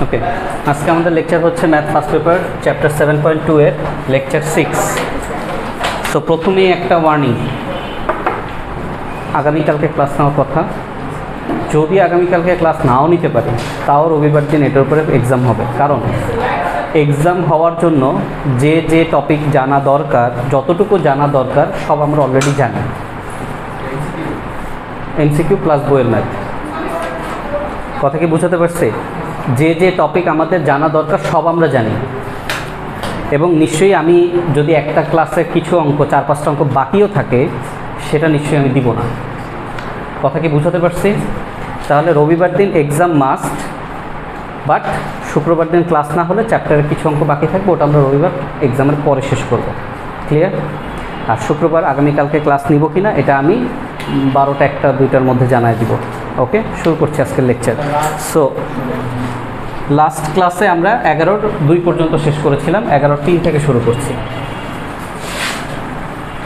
ওকে, আজকে আমাদের লেকচার হচ্ছে ম্যাথ ফার্স্ট পেপার চ্যাপ্টার 7.2 এর লেকচার 6। সো প্রথমেই একটা ওয়ার্নিং, আগামীকালকে ক্লাস নেওয়ার কথা। যদি আগামীকালকে ক্লাস নাও নিতে পারি, তাও রবিবার দিন এটার উপরে এক্সাম হবে। কারণ এক্সাম হওয়ার জন্য যে যে টপিক জানা দরকার, যতটুকু জানা দরকার সব আমরা অলরেডি জানি। এমসিকিউ প্লাস বইয়ের ম্যাথ, কথা কি বুঝাতে পারছি? যে যে টপিক আমাদের জানা দরকার সব আমরা জানি। এবং নিশ্চয়ই আমি যদি একটা ক্লাসে কিছু অঙ্ক 4-5টা অঙ্ক বাকিও থাকে, সেটা নিশ্চয়ই আমি দিব না। কথা কি বুঝাতে পারছি? তাহলে রবিবার দিন এক্সাম মাস্ট, বাট শুক্রবার দিন ক্লাস না হলে চ্যাপ্টারের কিছু অঙ্ক বাকি থাকবে, ওটা আমরা রবিবার এক্সামের পরে শেষ করব। ক্লিয়ার? আর শুক্রবার আগামীকালকে ক্লাস নিব কি না এটা আমি 12টা, 1টা, 2টার মধ্যে জানাই দিব। ওকে, শুরু করছি আজকের লেকচার। সো লাস্ট ক্লাসে আমরা 11-2 পর্যন্ত শেষ করেছিলাম। 11-3 থেকে শুরু করছি।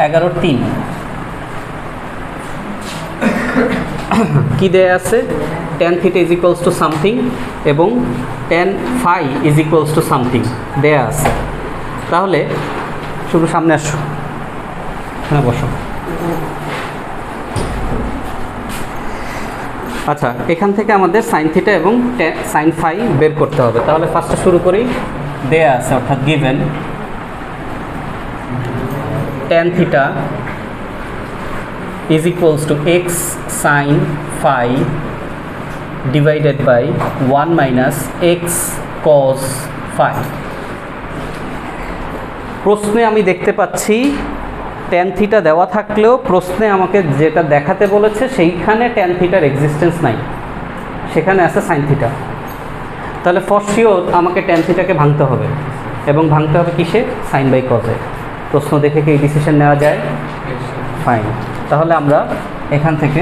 11-3 কি দেয়া আছে? tan θ is equals to something এবং tan phi is equals to something দেয়া আছে। তাহলে শুধু সামনে আসো, এখানে বসো। আচ্ছা, এখান থেকে আমাদের সাইন থিটা এবং সাইন ফাই বের করতে হবে। তাহলে ফার্স্টে শুরু করি। দেয়া আছে, অর্থাৎ given tan theta is equals to x sine phi divided by 1 minus x cos phi. প্রশ্নে আমি দেখতে পাচ্ছি tan থিটা দেওয়া থাকলেও প্রশ্নে আমাকে যেটা দেখাতে বলেছে সেইখানে tan থিটার এক্সিস্টেন্স নাই, সেখানে আছে সাইন থিটা। তাহলে ফর শিওর আমাকে tan থিটাকে ভাঙতে হবে, এবং ভাঙতে হবে কিসে? Sign by কজে। প্রশ্ন দেখে কি এই ডিসিশন নেওয়া যায়? ফাইন। তাহলে আমরা এখান থেকে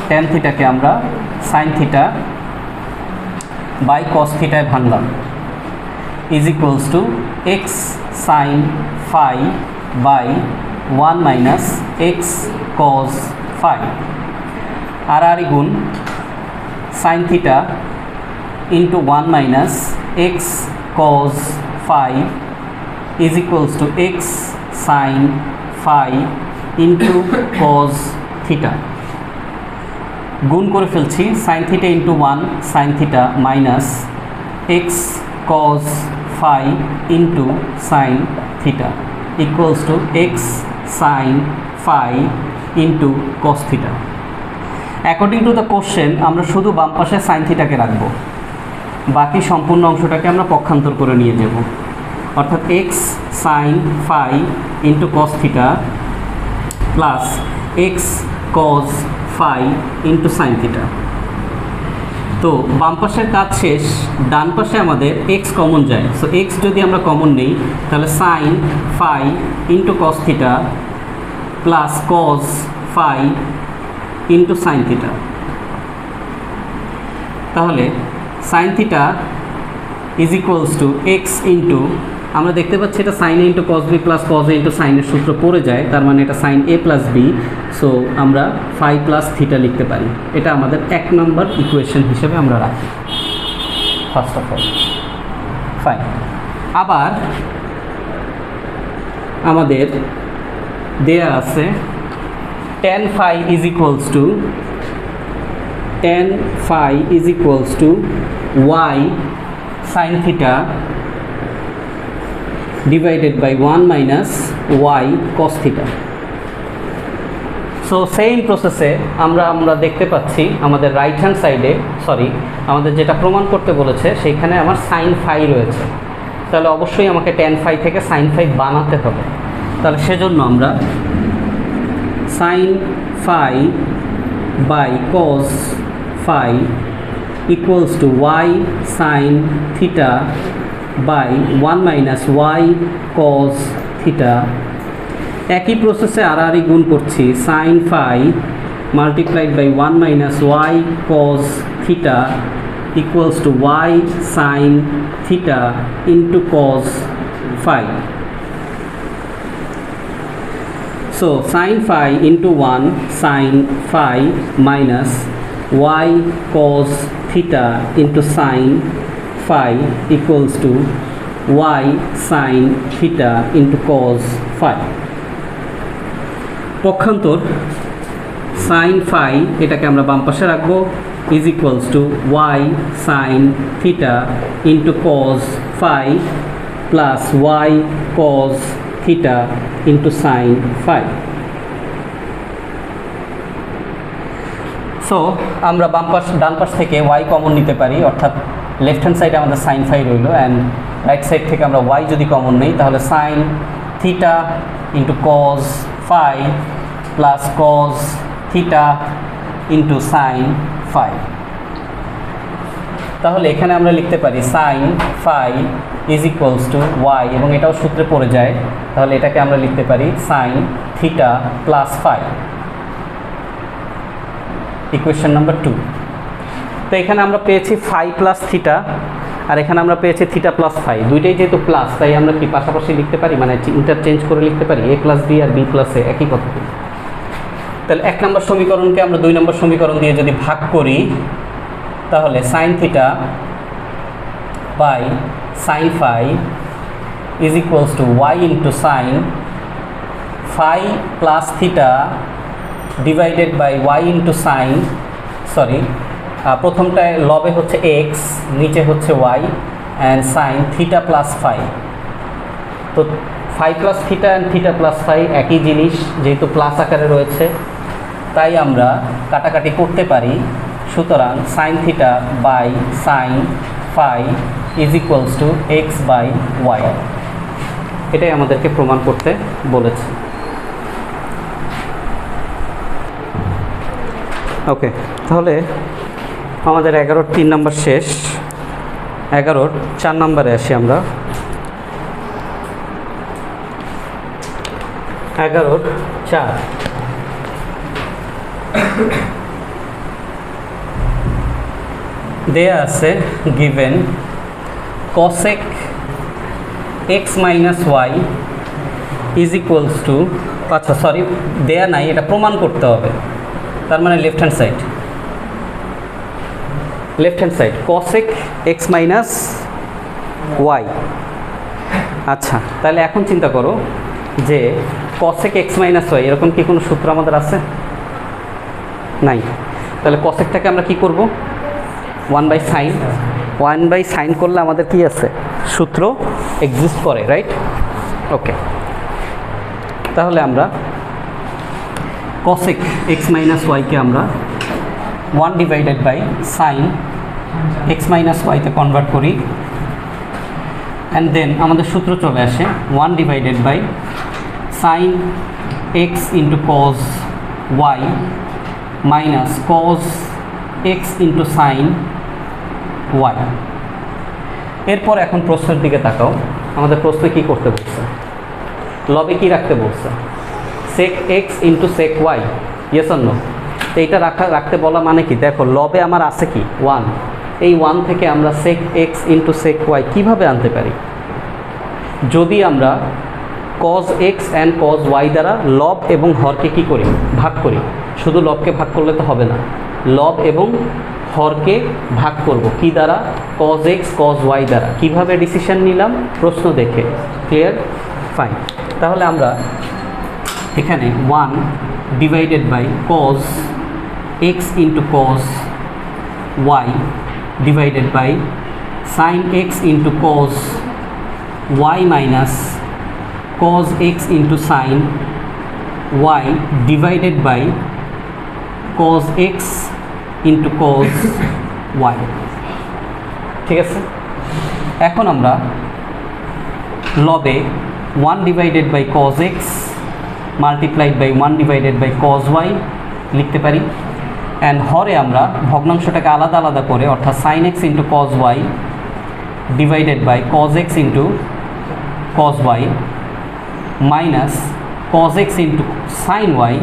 tan থিটাকে আমরা সাইন থিটা বাই কস থিটায় ভাঙলাম, is equals to x sine phi by 1 minus x cos phi. আর গুণ sine theta into 1 minus x cos phi is equals to x sine phi into cos theta. গুণ করে ফেলছি, sine theta into 1 sine theta minus x cos phi into sine theta equals to x sine phi into cos theta. According to the question আমরা শুধু বাম পাশে sign থিটাকে রাখবো, বাকি সম্পূর্ণ অংশটাকে আমরা পক্ষান্তর করে নিয়ে যাব। অর্থাৎ x sine phi into cos theta plus x cos phi into sine theta. তো বাম পাশের কাজ শেষ, ডান পাশে আমাদের এক্স কমন যায়। সো এক্স যদি আমরা কমন নিই, তাহলে sine phi into cos theta plus cos phi into sine theta. তাহলে sine theta is equals to x into, আমরা দেখতে পাচ্ছি এটা sine A into cos B plus cos A into সাইনের সূত্র পড়ে যায়, তার মানে এটা সাইন এ প্লাস বি। সো আমরা ফাই প্লাস থিটা লিখতে পারি। এটা আমাদের 1 নম্বর ইকুয়েশন হিসেবে আমরা রাখি ফার্স্ট অফ অল। ফাইন। আবার আমাদের দেয়া আছে tan phi is equals two y sin theta divided by 1 minus y cos theta. So same প্রসেসে আমরা দেখতে পাচ্ছি আমাদের রাইট হ্যান্ড সাইডে, আমাদের যেটা প্রমাণ করতে বলেছে সেইখানে আমার সাইন ফাই রয়েছে। তাহলে অবশ্যই আমাকে tan phi থেকে সাইন ফাই বানাতে হবে। তাহলে সেজন্য আমরা sine phi by cos phi equals to y sine theta by 1 minus y cos theta. একই প্রসেসে আর গুণ করছি, sine phi multiplied by 1 minus y cos theta equals to y sine theta into cos phi. So sine phi into 1 sine phi minus y cos theta into sin phi equals to y sin theta into cos phi. পক্ষান্তর sin phi এটাকে আমরা বাম পাশে রাখবো is equals to y sin theta into cos phi plus y cos theta into sin phi. So আমরা ডান পাশ থেকে y common নিতে পারি, অর্থাৎ লেফট হ্যান্ড সাইডে আমাদের sin phi রইল, অ্যান্ড রাইট সাইড থেকে আমরা y যদি কমন নেই তাহলে sin theta into cos phi plus cos theta into sin phi. তাহলে এখানে আমরা লিখতে পারি sin phi is equals to y, এবং এটাও সূত্রে পড়ে যায়, তাহলে এটাকে আমরা লিখতে পারি sin theta plus phi, equation number 2. তো এখানে আমরা পেয়েছি phi প্লাস থিটা, আর এখানে আমরা পেয়েছি থিটা প্লাস phi, দুইটাই যেহেতু প্লাস তাই আমরা কি পাশাপাশি লিখতে পারি, মানে ইন্টারচেঞ্জ করে লিখতে পারি a প্লাস b আর b প্লাস a একই কথা। তাহলে 1 নম্বর সমীকরণকে আমরা 2 নম্বর সমীকরণ দিয়ে যদি ভাগ করি তাহলে sin theta by sin phi is equals to y into sin phi plus theta divided by y into sin, প্রথমটায় লবে হচ্ছে x, নিচে হচ্ছে y, and sin theta plus phi. তো phi plus theta and theta plus phi একই জিনিস, যেহেতু plus আকারে রয়েছে তাই আমরা কাটাকাটি করতে পারি, সুতরাং sin theta by sin phi is equals to x by y. এটাই আমাদেরকে প্রমাণ করতে বলেছে। ওকে, তাহলে আমাদের 11-র 3 নম্বর শেষ। 11-র 4 নম্বরে আসি আমরা। 11-র 4 দেয়া আছে given cosec x minus y is equals to, আচ্ছা সরি দেয়া নাই, এটা প্রমাণ করতে হবে, তার মানে left hand side cosec x minus y। আচ্ছা, তাহলে এখন চিন্তা করো যে cosec x minus y এরকম কি কোনো সূত্র আমাদের আছে? নাই। তাহলে cosecটাকে আমরা কি করব? 1 by sin করলে আমাদের কি আছে? সূত্র এক্সিস্ট করে, রাইট? ওকে, তাহলে আমরা cosec x minus y কে আমরা 1 divided by sin x minus y তে কনভার্ট করি, অ্যান্ড দেন আমাদের সূত্র চলে আসে 1 divided by sin x into cos y minus cos x into sin y। এরপর এখন প্রশ্নের দিকে তাকাও, আমাদের প্রশ্নে কি করতে বলছে? লবে কি রাখতে বলছে? sec x into sec y, yes or no? তো এইটা রাখতে বলা মানে কি? দেখো লবে আমার আছে কি 1, এই 1 থেকে আমরা sec x into sec y কিভাবে আনতে পারি? যদি আমরা cos x and cos y দ্বারা লব এবং হরকে কি করি? ভাগ করি। শুধু লবকে ভাগ করলে তো হবে না, লব এবং হরকে ভাগ করব কি দ্বারা? cos x cos y দ্বারা। কিভাবে ডিসিশন নিলাম? প্রশ্ন দেখে। ক্লিয়ার? ফাইন। তাহলে আমরা এখানে 1 divided by cos x into cos y divided by sin x into cos y minus cos x into sin y divided by cos x into cos y। ঠিক আছে, এখন আমরা লবে 1 divided by cos x multiplied by 1 divided by cos y লিখতে পারি, and হরে আমরা ভগ্নাংশটাকে আলাদা আলাদা করে, অর্থাৎ sin x into cos y divided by cos x into cos y minus cos x into sin y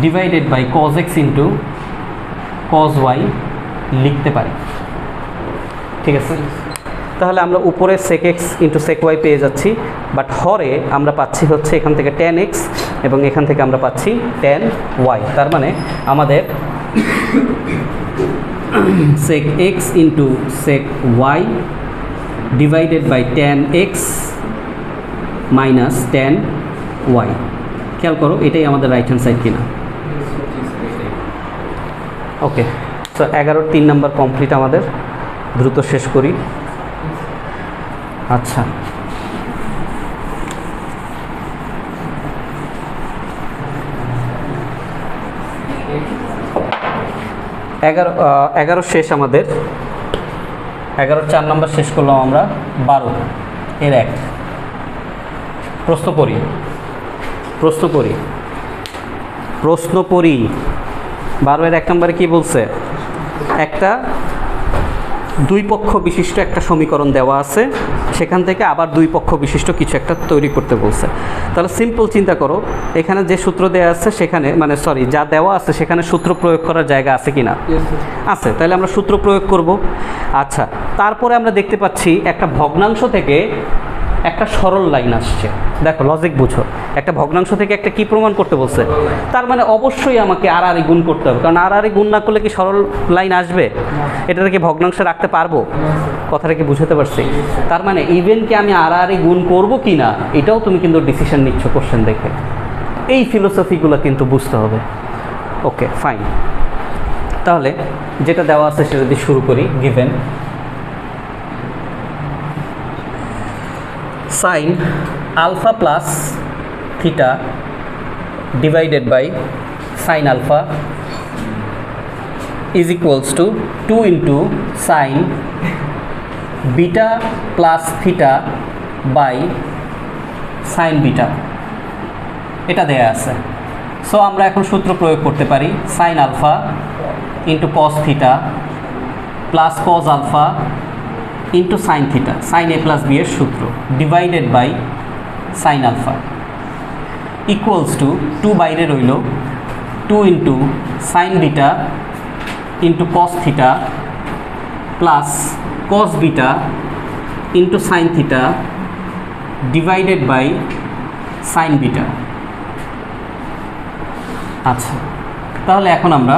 divided by cos x into cos y লিখতে পারি। ঠিক আছে, তাহলে আমরা উপরে sec x into sec y পেয়ে যাচ্ছি, বাট হরে আমরা পাচ্ছি হচ্ছে এখান থেকে tan x এবং এখান থেকে আমরা পাচ্ছি tan y। তার মানে আমাদের sec x into sec y divided by tan x minus tan y। খেয়াল করো এটাই আমাদের রাইট হ্যান্ড সাইড কিনা। ওকে, সো 11-3 নাম্বার কমপ্লিট আমাদের, দ্রুত শেষ করি। আচ্ছা, এগারো শেষ আমাদের। 11-4 নাম্বার শেষ করলাম আমরা। 12 এর 1 প্রশ্ন পড়ি। 12 এর 1 নম্বরে কি বলছে? একটা দুই পক্ষ বিশিষ্ট একটা সমীকরণ দেওয়া আছে, সেখান থেকে আবার দুই পক্ষ বিশিষ্ট কিছু একটা তৈরি করতে বলছে। তাহলে সিম্পল চিন্তা করো, এখানে যে সূত্র দেওয়া আছে সেখানে যা দেওয়া আছে সেখানে সূত্র প্রয়োগ করার জায়গা আছে কি না? আছে। তাহলে আমরা সূত্র প্রয়োগ করব। আচ্ছা, তারপরে আমরা দেখতে পাচ্ছি একটা ভগ্নাংশ থেকে একটা সরল লাইন আসছে। দেখো লজিক বুঝো, একটা ভগ্নাংশ থেকে একটা কি প্রমাণ করতে বলছে? তার মানে অবশ্যই আমাকে আর গুণ করতে হবে, কারণ আর গুণ না করলে কি সরল লাইন আসবে? এটাকে কি ভগ্নাংশে রাখতে পারবো? কথাটা কি বুঝাতে পারছি? তার মানে ইভেন কি আমি আর গুণ করবো কি না, এটাও তুমি কিন্তু ডিসিশন নিচ্ছ কোশ্চেন দেখে। এই ফিলোসফিগুলো কিন্তু বুঝতে হবে। ওকে ফাইন, তাহলে যেটা দেওয়া আছে সেটা দিয়ে শুরু করি। Given sin alpha plus theta divided by sin alpha is equals to 2 into sin beta plus theta by sin beta, এটা দেয়া আছে। সো আমরা এখন সূত্র প্রয়োগ করতে পারি। sin alpha into cos theta plus cos alpha into sin theta, sin a plus b এর সূত্র, divided by sin alpha equals to 2 বাইরে রইল, 2 into sin beta into cos theta plus cos beta into sin theta divided by sin beta। আচ্ছা, তাহলে এখন আমরা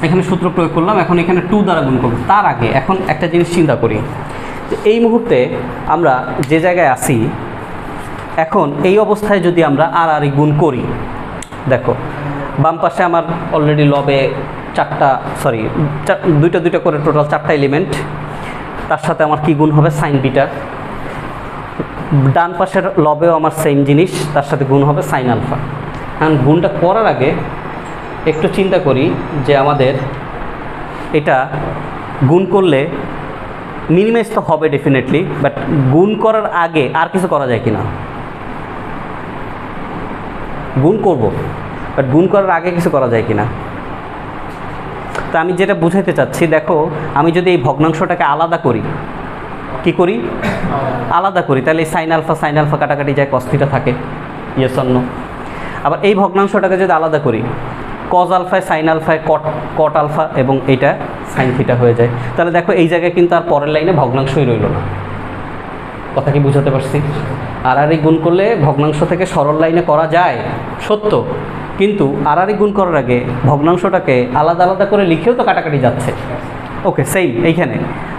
এখানে সূত্র প্রয়োগ করলাম। এখন এখানে 2 দ্বারা গুণ করব। তার আগে এখন একটা জিনিস চিন্তা করি, যে এই মুহূর্তে আমরা যে জায়গায় আছি, এখন এই অবস্থায় যদি আমরা আর গুণ করি, দেখো বাম পাশে আমার অলরেডি লবে দুইটা করে টোটাল 4টা এলিমেন্ট, তার সাথে আমার কি গুণ হবে? Sign beta. ডান পাশের লবেও আমার সেম জিনিস, তার সাথে গুণ হবে সাইন আলফা। কারণ গুণটা করার আগে একটু চিন্তা করি যে আমাদের এটা গুণ করলে মিনিমাইজ তো হবে ডেফিনেটলি, বাট গুণ করার আগে আর কিছু করা যায় কি না? গুণ করব, বাট গুণ করার আগে কিছু করা যায় কি না? তো আমি যেটা বুঝাইতে চাচ্ছি, দেখো আমি যদি এই ভগ্নাংশটাকে আলাদা করি, কি করি? আলাদা করি, তাহলে এই সাইন আলফা কাটাকাটি যায়, কস থিটা থাকে, ইয়েস অর নো। আবার এই ভগ্নাংশটাকে যদি আলাদা করি, কজ আলফায় সাইন আলফায় কট আলফা এবং এইটা সাইন থিটা হয়ে যায়। তাহলে দেখো এই জায়গায় কিন্তু আর পরের লাইনে ভগ্নাংশই রইল না। কথা কি বুঝাতে পারছি? আর গুণ করলে ভগ্নাংশ থেকে সরল লাইনে করা যায় সত্য, কিন্তু আর গুণ করার আগে ভগ্নাংশটাকে আলাদা আলাদা করে লিখেও তো কাটাকাটি যাচ্ছে। ওকে, সেই এইখানে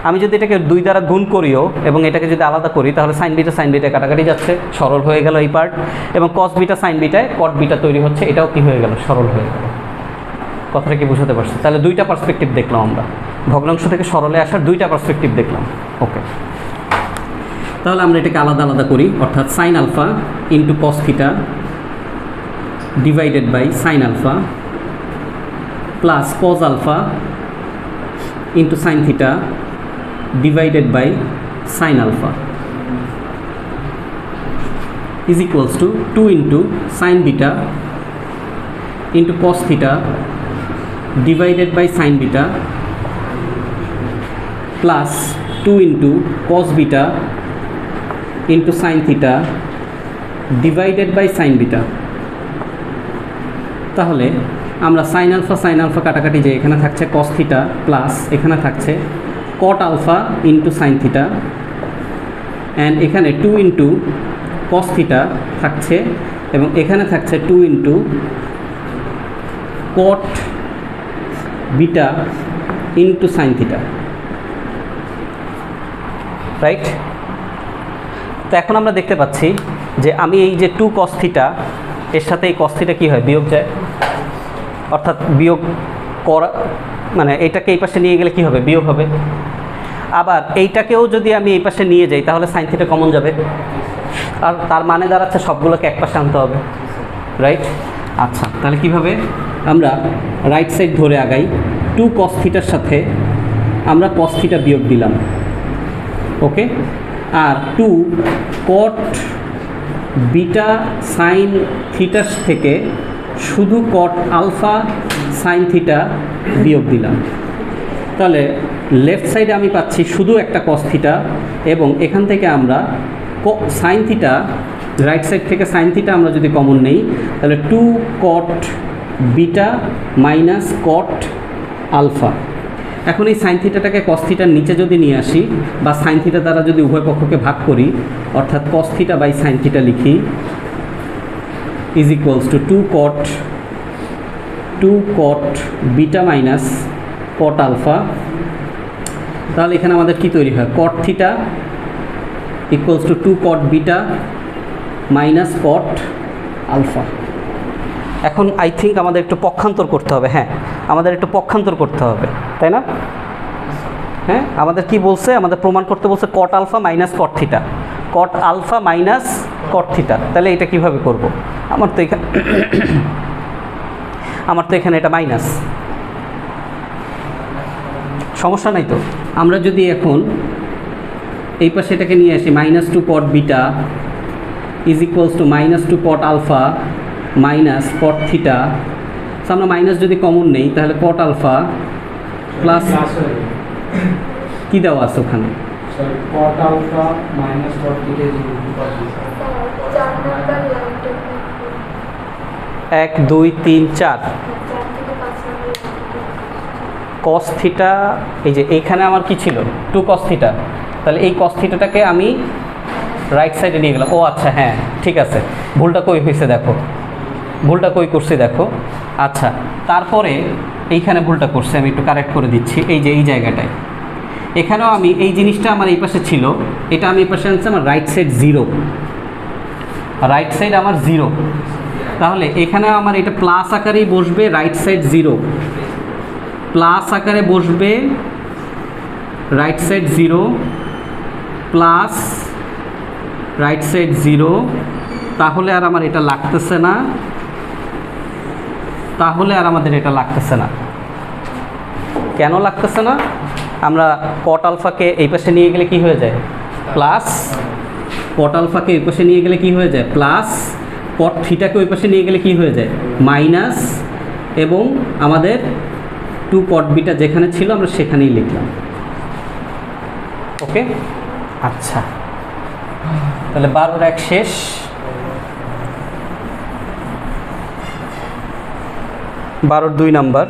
আমি যদি এটাকে 2 দ্বারা গুণ করিও এবং এটাকে যদি আলাদা করি, তাহলে সাইন বিটা কাটাকাটি যাচ্ছে, সরল হয়ে গেল এই পার্ট, এবং কস বিটা সাইন বিটায় কট বিটা তৈরি হচ্ছে, এটাও কি হয়ে গেল? সরল হয়ে গেল। কথাটা কি বুঝাতে পারছি? তাহলে 2টা পার্সপেক্টিভ দেখলাম আমরা, ভগ্নাংশ থেকে সরলে আসার 2টা পার্সপেক্টিভ দেখলাম। ওকে, তাহলে আমরা এটাকে আলাদা আলাদা করি, অর্থাৎ sine alpha into cos theta divided by sine alpha plus cos alpha into sine theta divided by sine alpha is equals to 2 into sin beta into cos theta divided by sin beta plus 2 into cos beta into sin theta divided by sin beta। তাহলে আমরা sine alpha কাটাকাটি যে এখানে থাকছে cos theta plus এখানে থাকছে cot alpha into sin theta, and এখানে 2 into cos theta থাকছে এবং এখানে থাকছে 2 into cot beta into sine theta, right? তো এখন আমরা দেখতে পাচ্ছি যে আমি এই যে 2 cos থিটা এর সাথে এই cos থিটা কী হয়, বিয়োগ যায়, অর্থাৎ বিয়োগ করা মানে এইটাকে এই পাশে নিয়ে গেলে কী হবে, বিয়োগ হবে। আবার এইটাকেও যদি আমি এই পাশে নিয়ে যাই তাহলে সাইন থিটা কমন যাবে, আর তার মানে দাঁড়াচ্ছে সবগুলোকে এক পাশে আনতে হবে, রাইট? আচ্ছা, তাহলে কিভাবে আমরা রাইট সাইড ধরে আগাই, 2 cos থিটার সাথে আমরা cos থিটা বিয়োগ দিলাম, ওকে? আর 2 cot বিটা সাইন থিটার থেকে শুধু cot আলফা সাইন থিটা বিয়োগ দিলাম। তাহলে লেফট সাইডে আমি পাচ্ছি শুধু একটা cos থিটা, এবং এখান থেকে আমরা সাইন থিটা, রাইট সাইড থেকে সাইন থিটা আমরা যদি কমন নেই তাহলে 2 cot beta minus cot alpha. এখন এই সাইন থিটাটাকে cos থিটার নিচে যদি নিয়ে আসি বা সাইন থিটা দ্বারা যদি উভয় পক্ষকে ভাগ করি, অর্থাৎ cos theta by sine theta লিখি, is equals to 2 cot beta minus cot alpha. তাহলে এখানে আমাদের কি তৈরি হয়, cot theta equals to 2 cot beta minus cot alpha. এখন আই থিঙ্ক আমাদের একটু পক্ষান্তর করতে হবে, হ্যাঁ আমাদের একটু পক্ষান্তর করতে হবে, তাই না? হ্যাঁ, আমাদের কি বলছে, আমাদের প্রমাণ করতে বলছে cot alpha minus cot theta, cot alpha minus cot theta. তাহলে এটা কিভাবে করব, আমার তো এখানে এটা মাইনাস, সমস্যা নাই তো। আমরা যদি এখন এই পাশে এটাকে নিয়ে আসি, -2 cot beta is equals to -2 cot alpha minus cot theta. So আমরা মাইনাস যদি কমন নেই তাহলে cot আলফা প্লাস কি দেওয়া আছে ওখানে, cot alpha minus cot theta is equal to 1 2 3 4 cos theta. এই যে এইখানে আমার কি ছিল, 2 cos থিটা, তাহলে এই cos থিটাটাকে আমি রাইট সাইডে নিয়ে গেলাম। ও আচ্ছা, হ্যাঁ ঠিক আছে, ভুলটা কই হয়েছে দেখো, ভুলটা কই করছি দেখো। আচ্ছা, তারপরে এইখানে ভুলটা করছি, আমি একটু কারেক্ট করে দিচ্ছি। এই যে এই জায়গাটায় এখানেও আমি এই জিনিসটা আমার এই পাশে ছিল, এটা আমি এই পাশে আনছি, আমার রাইট সাইড 0, রাইট সাইড আমার 0। তাহলে এখানে আমার এটা প্লাস আকারেই বসবে, রাইট সাইড 0 প্লাস আকারে বসবে, right side 0 plus right side 0। তাহলে আর আমার এটা লাগতেছে না, তাহলে আর আমাদের এটা লাগতেছে না। কেন লাগতেছে না, আমরা cot আলফাকে এই পাশে নিয়ে গেলে কি হয়ে যায়, প্লাস, cot আলফাকে এই পাশে নিয়ে গেলে কি হয়ে যায়, প্লাস, cot থিটাকে ওই পাশে নিয়ে গেলে কি হয়ে যায়, মাইনাস, এবং আমাদের 2 cot বিটা যেখানে ছিল আমরা সেখানেই লিখলাম, ওকে? আচ্ছা, তাহলে 12 1 শেষ। 12 2 নাম্বার,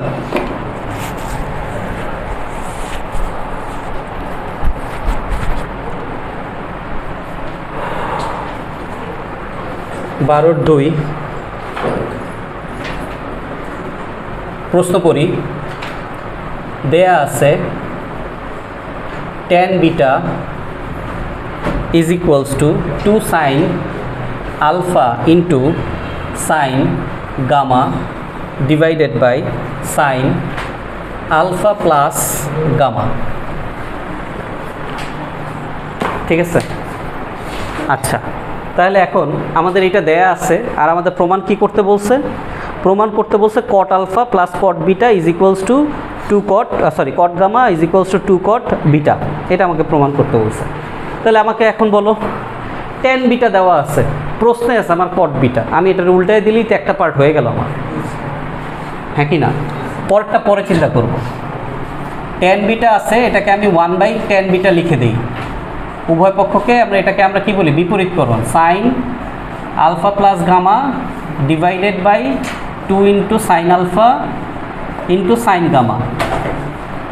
বারোর 2 প্রশ্ন করি, দেয়া আছে tan beta is equals to 2 sin alpha into sine gamma divided by sine alpha plus gamma, ঠিক আছে? আচ্ছা, তাহলে এখন আমাদের এটা দেয়া আছে, আর আমাদের প্রমাণ কি করতে বলছে, প্রমাণ করতে বলছে cot alpha plus cot beta is equals to 2 cot cot gamma is equals to 2 cot beta, এটা আমাকে প্রমাণ করতে বলছে। তাহলে আমাকে এখন বলো, tan বিটা দেওয়া আছে, প্রশ্নে আছে আমার cot বিটা, আমি এটার উল্টায় দিলেই তো একটা পার্ট হয়ে গেল আমার, হ্যাঁ কি না? পরেরটা পরে চিন্তা করব। tan বিটা আছে, এটাকে আমি 1/tan বিটা লিখে দিই, উভয় পক্ষকে এটাকে আমরা কি বলি, বিপরীতকরণ, sine alpha plus gamma divided by 2 into sine alpha into sine gamma.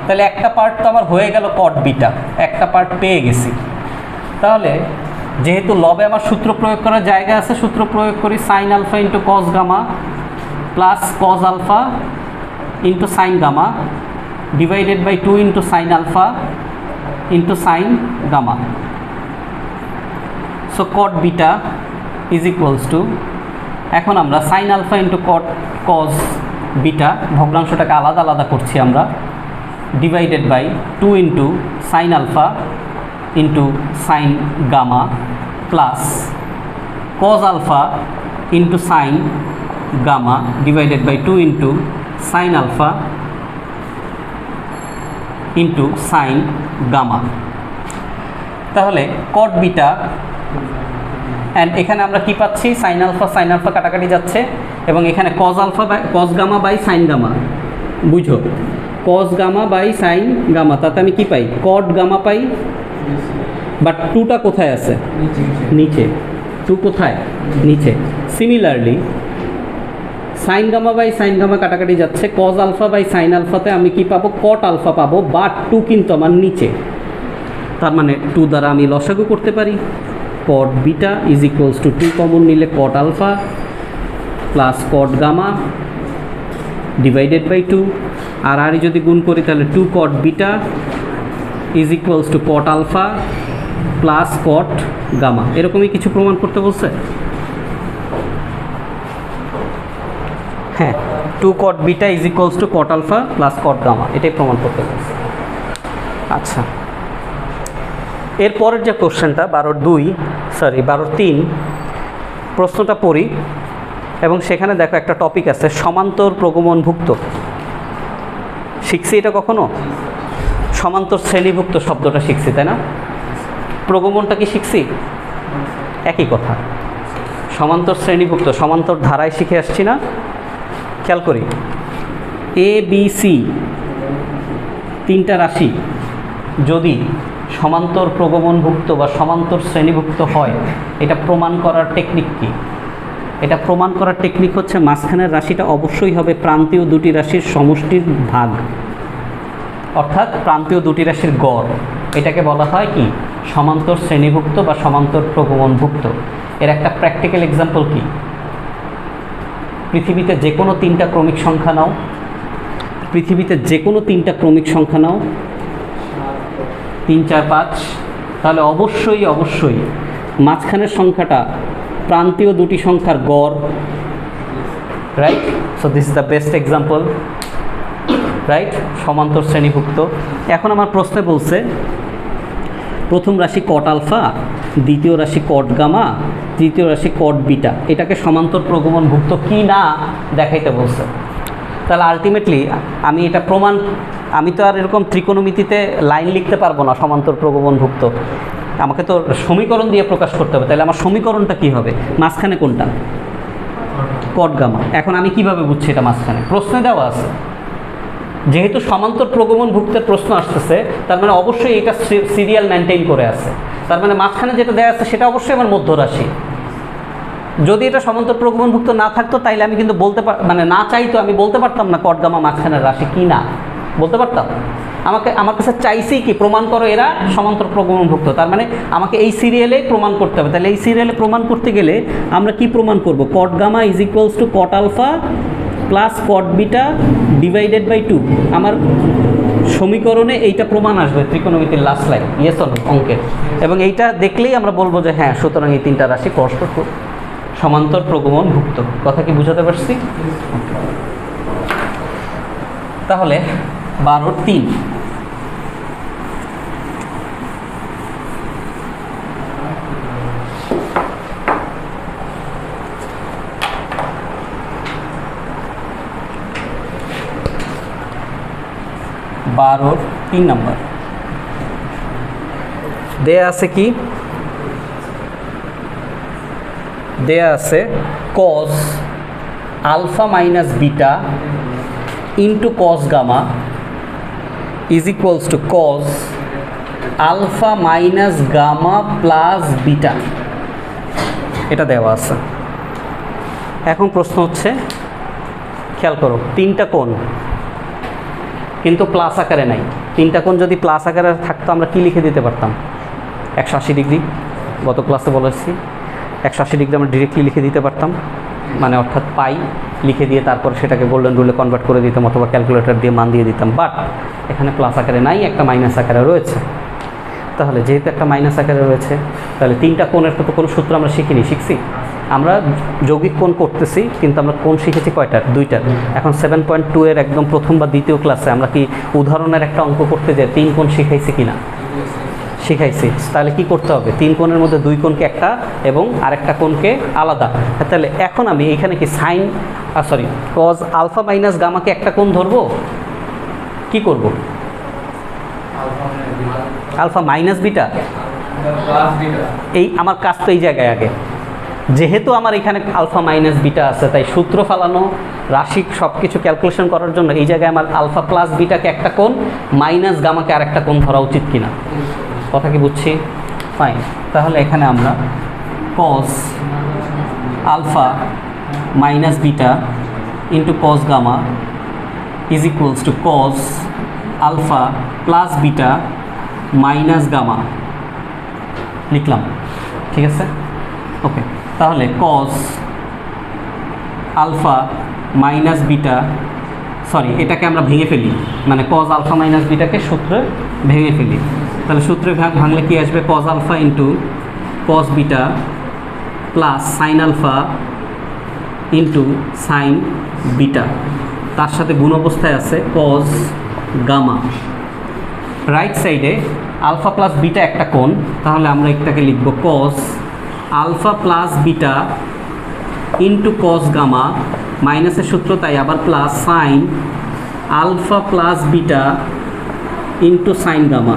তাহলে একটা পার্ট তো আমার হয়ে গেল cot বিটা, একটা পার্ট পেয়ে গেছি। তাহলে যেহেতু লবে আমার সূত্র প্রয়োগ করার জায়গা আছে, সূত্র প্রয়োগ করি, sine alpha into cos gamma plus cos alpha into sine gamma divided by 2 into sine alpha into sine gamma. So cot beta is equals to, এখন আমরা sine alpha into cos beta ভগ্নাংশটাকে আলাদা আলাদা করছি আমরা, divided by 2 into sine alpha into sine gamma plus cos alpha into sine gamma divided by 2 into sine alpha into sine gamma. তাহলে cot beta, and এখানে আমরা কি পাচ্ছি, সাইন আলফা কাটাকাটি যাচ্ছে, এবং এখানে cos alpha by cos gamma by sine gamma, বুঝো cos gamma by sine gamma, তাতে আমি কি পাই, কট গামা পাই, বাট টুটা কোথায় আছে, নিচে, টু কোথায়, নিচে। Similarly sine gamma by sine gamma কাটাকাটি যাচ্ছে, কজ আলফা বাই সাইন আলফাতে আমি কি পাবো, কট আলফা পাবো, বাট টু কিন্তু আমার নিচে, তার মানে টু দ্বারা আমি লসাগু করতে পারি। Cot beta is equals to 2 common নিলে cot alpha plus cot gamma divided by 2, আর যদি গুণ করি তাহলে 2 cot beta is equals to cot alpha plus cot gamma. এরকমই কিছু প্রমাণ করতে বলছে। হ্যাঁ, 2 cot beta is equals to cot alpha plus cot gamma, এটাই প্রমাণ করতে বলছে। আচ্ছা, এরপরের যে কোশ্চেনটা 12-3 প্রশ্নটা পড়ি, এবং সেখানে দেখো একটা টপিক আছে সমান্তর প্রগমনভুক্ত। শিখছি এটা কখনো? সমান্তর শ্রেণীভুক্ত শব্দটা শিখছি, তাই না? প্রগমনটা কি শিখছি? একই কথা। সমান্তর শ্রেণীভুক্ত, সমান্তর ধারায় শিখে আসছি না? খেয়াল করি, এ বি সি তিনটা রাশি যদি সমান্তর প্রগমনভুক্ত বা সমান্তর শ্রেণীভুক্ত হয়, এটা প্রমাণ করার টেকনিক কি? এটা প্রমাণ করার টেকনিক হচ্ছে মাঝখানের রাশিটা অবশ্যই হবে প্রান্তীয় দুটি রাশির সমষ্টির ভাগ, অর্থাৎ প্রান্তীয় দুটি রাশির গড়। এটাকে বলা হয় কি, সমান্তর শ্রেণীভুক্ত বা সমান্তর প্রগমনভুক্ত। এর একটা প্র্যাকটিক্যাল এক্সাম্পল কি, পৃথিবীতে যে কোনো 3টা ক্রমিক সংখ্যা নাও, পৃথিবীতে যে কোনো 3টা ক্রমিক সংখ্যা নাও, 3, 4, 5, তাহলে অবশ্যই মাঝখানের সংখ্যাটা প্রান্তীয় দুটি সংখ্যার গড়, right? So this is the best example, right? সমান্তর শ্রেণীভুক্ত। এখন আমার প্রশ্নে বলছে প্রথম রাশি কট আলফা, দ্বিতীয় রাশি কট গামা, তৃতীয় রাশি কট বিটা, এটাকে সমান্তর প্রগমনভুক্ত কি না দেখাইতে বলছে। তাহলে আলটিমেটলি আমি এটা প্রমাণ, আমি তো আর এরকম ত্রিকোণমিতিতে লাইন লিখতে পারবো না সমান্তর প্রগমনভুক্ত, আমাকে তো সমীকরণ দিয়ে প্রকাশ করতে হবে। তাহলে আমার সমীকরণটা কি হবে, মাঝখানে কোনটা, কট গামা। এখন আমি কিভাবে বুঝছি এটা মাঝখানে, প্রশ্নে দেওয়া আছে, যেহেতু সমান্তর প্রগমনভুক্তের প্রশ্ন আসতেছে, তার মানে অবশ্যই এটা সিরিয়াল মেনটেন করে আছে, তার মানে মাঝখানে যেটা দেওয়া আছে সেটা অবশ্যই আমার মধ্য রাশি। যদি এটা সমান্তর প্রগমনভুক্ত না থাকতো তাইলে আমি কিন্তু মানে না চাইতো আমি বলতে পারতাম না কট গামা মাঝখানের রাশি কি না, বলতে পারতাম। আমার কাছে চাইছি কি, প্রমাণ করো এরা সমান্তর প্রগমনভুক্ত, তার মানে আমাকে এই সিরিয়ালে প্রমাণ করতে হবে। তাহলে এই সিরিয়ালে প্রমাণ করতে গেলে আমরা কি প্রমাণ করব, cot gamma is equals to cot alpha plus cot beta divided by 2। আমার সমীকরণে এইটা প্রমাণ আসবে, ত্রিকোণমিতির last line, yes or no অঙ্কের, এবং এইটা দেখলেই আমরা বলবো যে হ্যাঁ, সুতরাং এই 3টা রাশি পরস্পর সমান্তর প্রগমনভুক্ত। কথা কি বুঝাতে পারছি? তাহলে 12-3 12-3 নম্বর দেয়া আছে কি, দেয়া আছে cos alpha minus beta into cos gamma is equals to cos alpha minus gamma plus beta, এটা দেওয়া আছে। এখন প্রশ্ন হচ্ছে, খেয়াল করো, 3টা কোণ কিন্তু প্লাস আকারে নাই। 3টা কোণ যদি প্লাস আকারে থাকতো আমরা কি লিখে দিতে পারতাম, 180 ডিগ্রি, গত ক্লাসে বলেছি। 180 ডিগ্রি আমরা ডিরেক্টলি লিখে দিতে পারতাম, মানে অর্থাৎ পাই লিখে দিয়ে তারপর সেটাকে গোল্ডেন রুলে কনভার্ট করে দিতাম অথবা ক্যালকুলেটর দিয়ে মান দিয়ে দিতাম। বাট এখানে প্লাস আকারে নাই, একটা মাইনাস আকারে রয়েছে। তাহলে যেহেতু একটা মাইনাস আকারে রয়েছে, তাহলে 3টা কোণের তো কোনো সূত্র আমরা শিখছি। আমরা যৌগিক কোণ করতেছি, কিন্তু আমরা কোণ শিখেছি কয়টার? 2টার। এখন 7.2 এর একদম প্রথম বা দ্বিতীয় ক্লাসে আমরা কি উদাহরণের একটা অঙ্ক করতে যাই 3 কোণ শিখাইছি কিনা? শিখাইছি। তাহলে কি করতে হবে? 3 কোণের মধ্যে 2 কোণকে একটা এবং আরেকটা কোণকে আলাদা। তাহলে এখন আমি এখানে কি কজ আলফা মাইনাস গামাকে একটা কোণ ধরবো, কি করব? Alpha minus beta. এই আমার কাজ তো এই জায়গায় আগে, যেহেতু আমার এখানে আলফা মাইনাস বিটা আছে, তাই সূত্র ফালানো, রাশিক সব কিছু ক্যালকুলেশন করার জন্য এই জায়গায় আমার আলফা প্লাস বিটাকে একটা কোণ, মাইনাস গামাকে আরেকটা কোণ ধরা উচিত কিনা? কথা কি বুঝছি? ফাইন। তাহলে এখানে আমরা cos alpha minus beta into cos gamma is equals to cos alpha plus beta minus gamma লিখলাম। ঠিক আছে, ওকে। তাহলে কজ আলফা মাইনাস বিটা, এটাকে আমরা ভেঙে ফেলি, মানে কজ আলফা মাইনাস বিটাকে সূত্রে ভেঙে ফেলি। তাহলে সূত্রে ভাঙলে কি আসবে? Cos alpha into cos beta plus sine alpha into sine beta, তার সাথে গুণ অবস্থায় আছে কজ গামা। রাইট সাইডে আলফা প্লাস বিটা একটা কোণ, তাহলে আমরা এটাকে লিখব cos alpha plus beta into cos gamma, মাইনাসের সূত্র তাই আবার plus sine alpha plus beta into sine gamma.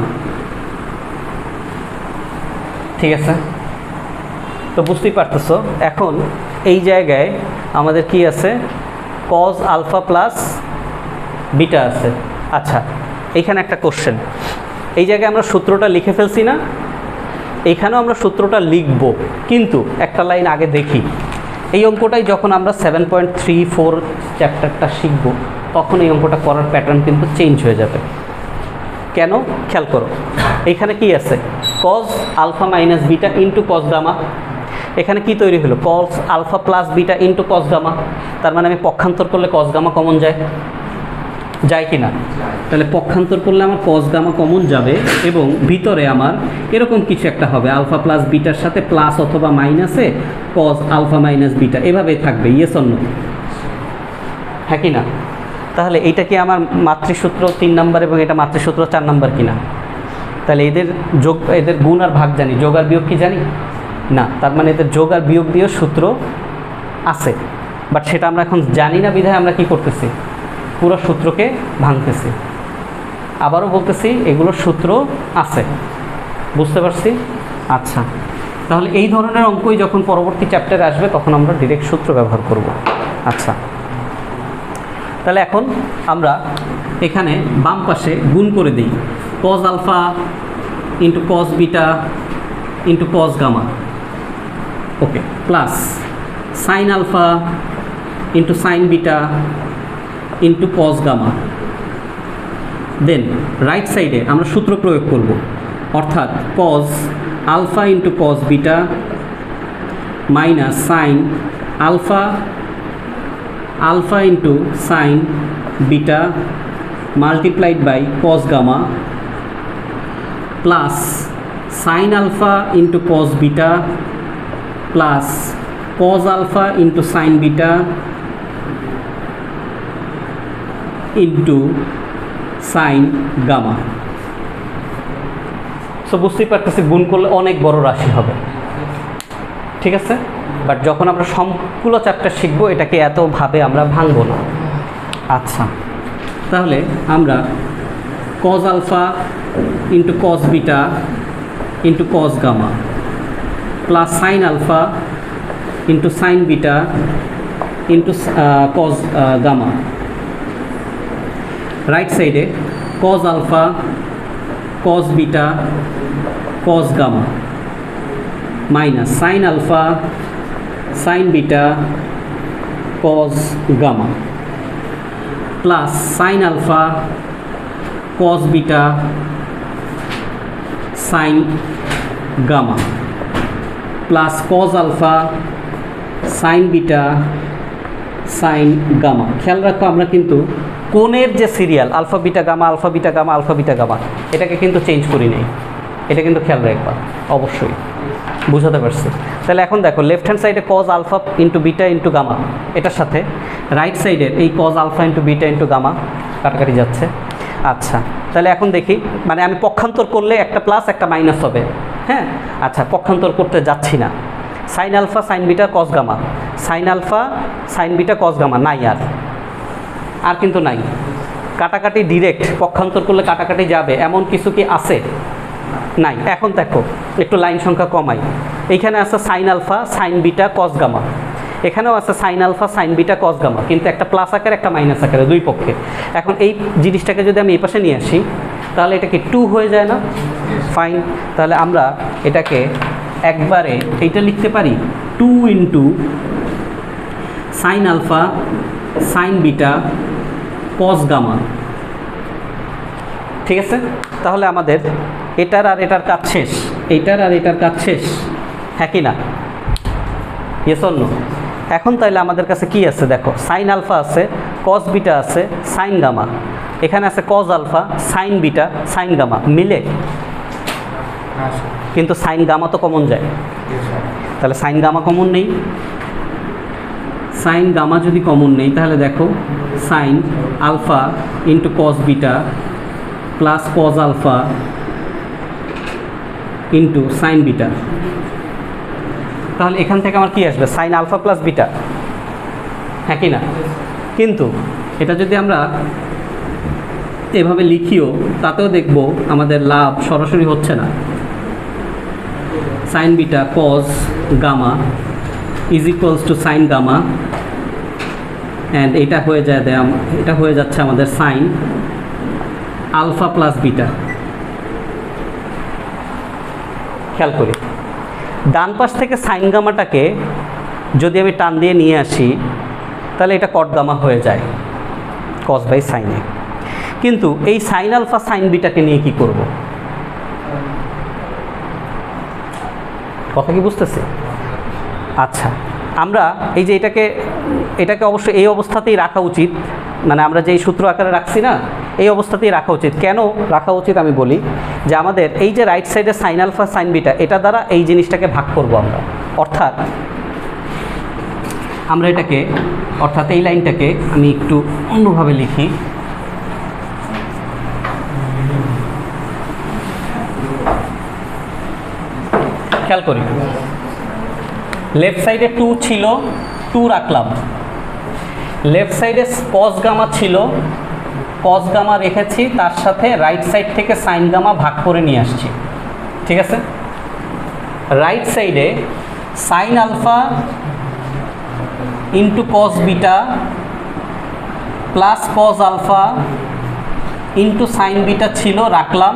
ঠিক আছে, তো বুঝতেই পারতেছো এখন এই জায়গায় আমাদের কি আছে? কজ আলফা প্লাস বিটা আছে। আচ্ছা, এইখানে একটা কোশ্চেন, এই জায়গায় আমরা সূত্রটা লিখে ফেলছি না? এইখানেও আমরা সূত্রটা লিখব, কিন্তু একটা লাইন আগে দেখি। এই অঙ্কটাই যখন আমরা 7.34 চ্যাপ্টারটা শিখব, তখন এই অঙ্কটা করার প্যাটার্ন কিন্তু চেঞ্জ হয়ে যাবে। কেন? খেয়াল করো, এখানে কি আছে? Cos alpha minus beta into cos gamma. এখানে কি তৈরি হলো? Cos alpha plus beta into cos gamma. তার মানে আমি পক্ষান্তর করলে কজ গামা কমন যায় কি না? তাহলে পক্ষান্তর করলে আমার কজ গামা কমন যাবে এবং ভিতরে আমার এরকম কিছু একটা হবে, আলফা প্লাস বিটার সাথে প্লাস অথবা মাইনাসে কজ আলফা মাইনাস বিটা, এভাবেই থাকবে। Yes or no? হ্যাঁ কি না? তাহলে এইটা কি আমার মাতৃসূত্র 3 নাম্বার এবং এটা মাতৃসূত্র 4 নাম্বার কিনা? তাহলে এদের গুণ আর ভাগ জানি, যোগ আর বিয়োগ কি জানি না? তার মানে এদের যোগ আর বিয়োগ দিয়েও সূত্র আছে, বাট সেটা আমরা এখন জানি না বিধায় আমরা কি করতেছি? পুরো সূত্রকে ভাঙতেছি। আবারও বলতেছি, এগুলোর সূত্র আছে, বুঝতে পারছি? আচ্ছা, তাহলে এই ধরনের অঙ্কই যখন পরবর্তী চ্যাপ্টারে আসবে তখন আমরা ডিরেক্ট সূত্র ব্যবহার করব। আচ্ছা, তাহলে এখন আমরা এখানে বাম পাশে গুণ করে দিই, cos alpha into cos beta into cos gamma, okay, plus sine alpha into sine beta into cos gamma. Then right সাইডে আমরা সূত্র প্রয়োগ করব, অর্থাৎ cos alpha into cos beta minus sine alpha into sine beta multiplied by cos gamma plus sine alpha into cos beta plus cos alpha into sine beta into sine gamma. So বুঝতেই পারতেছি গুণ করলে অনেক বড় রাশি হবে, ঠিক আছে? বাট যখন আমরা সম্পূর্ণ চ্যাপ্টার শিখবো, এটাকে এতভাবে আমরা ভাঙবো না। আচ্ছা, তাহলে আমরা cos alpha into cos beta into cos gamma plus sine alpha into sine beta into cos gamma. Right সাইডে cos alpha cos beta cos gamma minus sine alpha sine beta cos gamma plus sine alpha cos beta sine gamma plus cos alpha sine beta sine gamma. খেয়াল রাখো আমরা কিন্তু কোণের যে serial alpha beta gamma alpha beta gamma alpha beta gamma এটাকে কিন্তু change করি নেই, এটা কিন্তু খেয়াল রাখবা অবশ্যই। বুঝাতে পারছি? তাহলে এখন দেখো লেফট হ্যান্ড সাইডে cos alpha into beta into gamma, এটার সাথে রাইট সাইডের এই cos alpha into beta into gamma কাটাকাটি যাচ্ছে। আচ্ছা তাহলে এখন দেখি, মানে আমি পক্ষান্তর করলে একটা প্লাস একটা মাইনাস হবে, হ্যাঁ। আচ্ছা পক্ষান্তর করতে যাচ্ছি না। Sine alpha sine beta cos gamma, sine alpha sine beta cos gamma নাই, আর কিন্তু নাই। কাটাকাটি ডিরেক্ট পক্ষান্তর করলে কাটাকাটি যাবে এমন কিছু কি আছে? নাই। এখন দেখো একটু লাইন সংখ্যা কমাই। এইখানে আছে sine alpha sine beta cos gamma, এখানেও আছে sine alpha sine beta cos gamma, কিন্তু একটা প্লাস আকারে একটা মাইনাস আকারে দুই পক্ষে। এখন এই জিনিসটাকে যদি আমি এই পাশে নিয়ে আসি তাহলে এটা কি 2 হয়ে যায় না? ফাইন। তাহলে আমরা এটাকে একবারে এইটা লিখতে পারি 2 into sine alpha sine beta cos gamma. ঠিক আছে? তাহলে আমাদের এটার আর এটার কাজ শেষ, এইটার আর এটার কাজ শেষ, হ্যাঁ কি না? Yes or no? এখন তাহলে আমাদের কাছে কি আছে দেখো, সাইন আলফা আছে, কজ বিটা আছে, সাইন গামা, এখানে আছে cos alpha sine beta sine gamma, মিলে? কিন্তু সাইন গামা তো কমন যায়, তাহলে সাইন গামা কমন নেই। সাইন গামা যদি কমন নেই তাহলে দেখো sine alpha into cos beta plus cos alpha into sine beta. তাহলে এখান থেকে আমার কি আসবে? সাইন আলফা প্লাস বিটা, হ্যাঁ কি না? কিন্তু এটা যদি আমরা এভাবে লিখিও তাতেও দেখব আমাদের লাভ সরাসরি হচ্ছে না। Sine beta cos gamma is equals to sine gamma, and এটা হয়ে যায় এটা হয়ে যাচ্ছে আমাদের সাইন আলফা প্লাস বিটা। খেয়াল করি ডান পাশ থেকে সাইন গামাটাকে যদি আমি টান দিয়ে নিয়ে আসি তাহলে এটা কট গামা হয়ে যায় কস বাই সাইনে। কিন্তু এই সাইন আলফা সাইন বিটাকে নিয়ে কি করব? কথা কি বুঝতেছে? আচ্ছা আমরা এই যে এটাকে অবশ্যই এই অবস্থাতেই রাখা উচিত, মানে আমরা যে সূত্র আকারে রাখছি না এই অবস্থাতেই রাখা উচিত। কেন রাখা উচিত আমি বলি, যে আমাদের এই যে রাইট সাইডে সাইন আলফা সাইন বিটা এটা দ্বারা এই জিনিসটাকে ভাগ করব আমরা, অর্থাৎ আমরা এটাকে, অর্থাৎ এই লাইনটাকে আমি একটু অন্যভাবে লিখি। খেয়াল করি লেফট সাইডে 2 ছিল, 2 রাখলাম। লেফট সাইডে কস গামা ছিল, কস গামা রেখেছি, তার সাথে রাইট সাইড থেকে সাইন গামা ভাগ করে নিয়ে আসছি। ঠিক আছে? রাইট সাইডে sine alpha into cos beta plus cos alpha into sine beta ছিল, রাখলাম।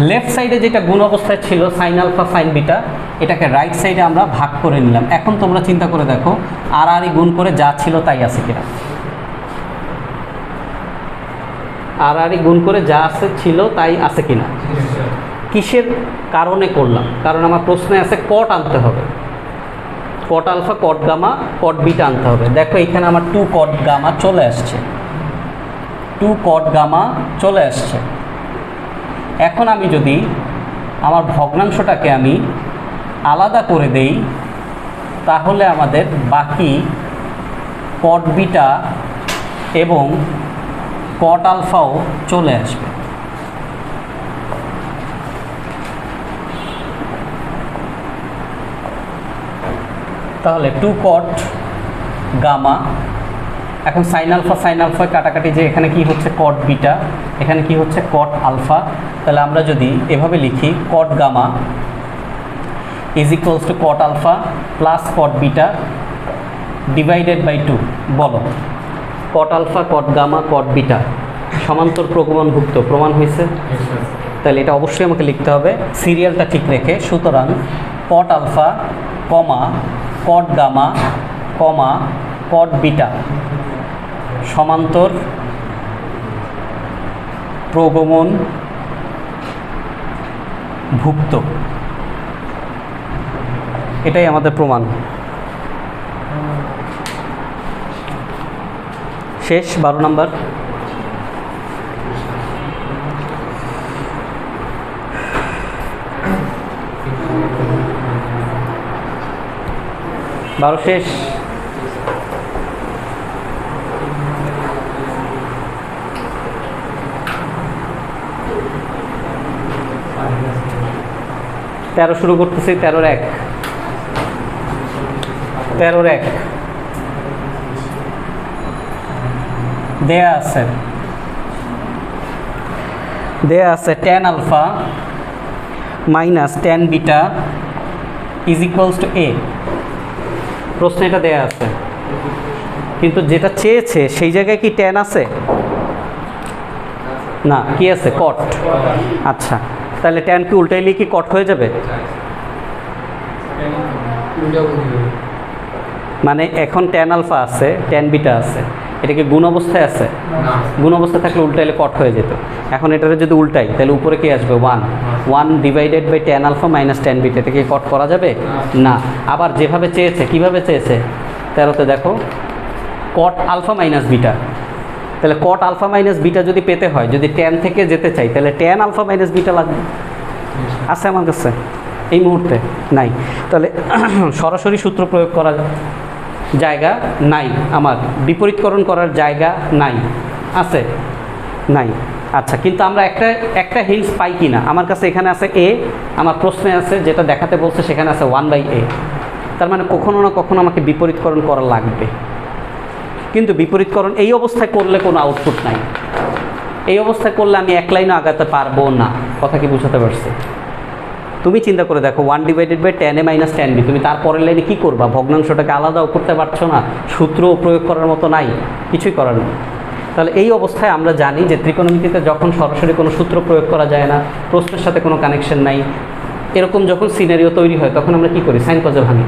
লেফট সাইডে যেটা গুণ অবস্থায় ছিল সাইন আলফা সাইন বিটা, এটাকে রাইট সাইডে আমরা ভাগ করে নিলাম। এখন তোমরা চিন্তা করে দেখো আর গুণ করে যা ছিল তাই আছে কিনা, আর গুণ করে যা আছে ছিল তাই আছে কিনা। কিসের কারণে করলাম? কারণ আমার প্রশ্নে আছে কট আনতে হবে, cot alpha cot gamma cot beta আনতে হবে। দেখো এখানে আমার 2 কট গামা চলে আসছে, 2 কট গামা চলে আসছে। এখন আমি যদি আমার ভগ্নাংশটাকে আমি আলাদা করে দেই তাহলে আমাদের বাকি কট বিটা এবং কট আলফাও চলে আসবে। তাহলে 2 কট গামা, এখন সাইন আলফা কাটাকাটি, যে এখানে কি হচ্ছে কট বিটা, এখানে কি হচ্ছে কট আলফা। তাহলে আমরা যদি এভাবে লিখি cot gamma is equals to cot alpha plus cot beta divided by 2। বলো cot alpha cot gamma cot beta সমান্তর প্রগমনভুক্ত, প্রমাণ হয়েছে? তাহলে এটা অবশ্যই আমাকে লিখতে হবে সিরিয়ালটা ঠিক রেখে। সুতরাং cot alpha comma cot gamma comma cot beta সমান্তর প্রগমন ভুক্ত। এটাই আমাদের প্রমাণ। শেষ 12 নাম্বার। শেষ। তেরো শুরু করতেছি। 13-1 দেয়া আছে tan alpha minus tan beta is equals to a। প্রশ্ন এটা দেয়া আছে, কিন্তু যেটা চেয়েছে সেই জায়গায় কি tan আছে? না, কি আছে? cot। আচ্ছা, তাহলে tan কি উল্টাইলে কি cot হয়ে যাবে? মানে এখন tan আলফা আছে, tan বিটা আছে, এটা কি গুণ অবস্থায় আছে? গুণ অবস্থায় থাকলে উল্টাইলে cot হয়ে যেত। এখন এটারে যদি উল্টাই তাহলে উপরে কি আসবে? 1 divided by tan alpha minus tan beta. এটা কি cot করা যাবে? না। আবার যেভাবে চেয়েছে, কিভাবে চেয়েছে? 13তে দেখো, cot আলফা মাইনাস বিটা। তাহলে cot আলফা মাইনাস বিটা যদি পেতে হয়, যদি tan থেকে যেতে চাই, তাহলে tan আলফা মাইনাস বিটা লাগবে। আছে আমার কাছে? এই মুহূর্তে নাই। তাহলে সরাসরি সূত্র প্রয়োগ করা জায়গা নাই, আমার বিপরীতকরণ করার জায়গা নাই। আছে? নাই। আচ্ছা, কিন্তু আমরা একটা হিন্টস পাই কি না? আমার কাছে এখানে আছে a, আমার প্রশ্নে আছে যেটা দেখাতে বলছে সেখানে আছে 1/a। তার মানে কখনো না কখনো আমাকে বিপরীতকরণ করা লাগবে। কিন্তু বিপরীতকরণ এই অবস্থায় করলে কোনো আউটপুট নাই। এই অবস্থায় করলে আমি এক লাইনও আগাতে পারবো না। কথা কি বুঝাতে পারছি? তুমি চিন্তা করে দেখো, 1 divided by tan a minus tan b, তুমি তারপরের লাইনে কী করবা? ভগ্নাংশটাকে আলাদাও করতে পারছো না, সূত্রও প্রয়োগ করার মতো নাই, কিছুই করার নেই। তাহলে এই অবস্থায় আমরা জানি যে ত্রিকোণমিতিতে যখন সরাসরি কোনো সূত্র প্রয়োগ করা যায় না, প্রশ্নের সাথে কোনো কানেকশন নাই, এরকম যখন সিনারিও তৈরি হয় তখন আমরা কী করি? সাইন কজে ভাঙি।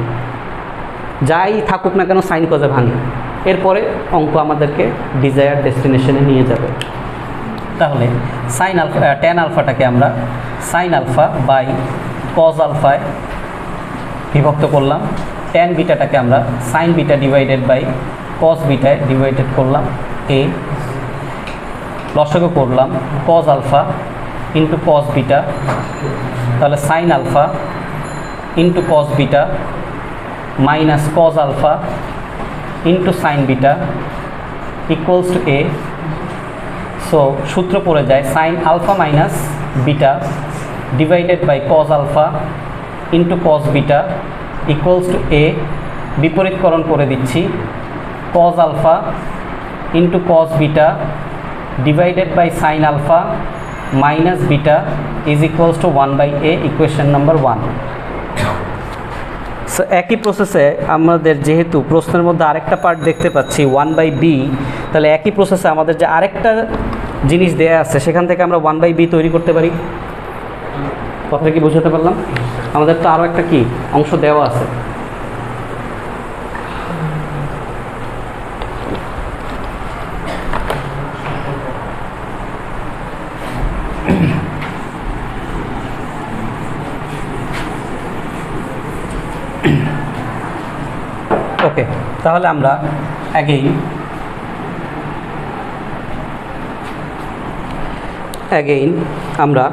যাই থাকুক না কেন সাইন কজে ভাঙি। এরপরে অঙ্ক আমাদেরকে ডিজায়ার ডেস্টিনেশনে নিয়ে যাবে। তাহলে সাইন আলফা, tan আলফাটাকে আমরা সাইন আলফা বাই কজ আলফায় বিভক্ত করলাম। tan বিটাটাকে আমরা sine beta divided by cos বিটায় ডিভাইডেড করলাম। a লসাগু করলাম cos alpha into cos beta. তাহলে sine alpha into cos beta minus cos alpha into sine beta equals to a। So সূত্র পড়ে যায় sine alpha minus beta divided by cos alpha into cos beta equals to a। বিপরীতকরণ করে দিচ্ছি, cos alpha into cos beta divided by sine alpha minus beta is equals to 1/a, equation number 1। So একই প্রসেসে আমাদের যেহেতু প্রশ্নের মধ্যে আরেকটা পার্ট দেখতে পাচ্ছি 1/b, তাহলে একই প্রসেসে আমাদের যে আরেকটা জিনিস দেয়া আছে সেখান থেকে আমরা 1/b তৈরি করতে পারি। কথাটা কি বুঝাতে পারলাম? আমাদের তো আরও একটা কি অংশ দেওয়া আছে। ওকে, তাহলে আমরা অ্যাগেইন আমরা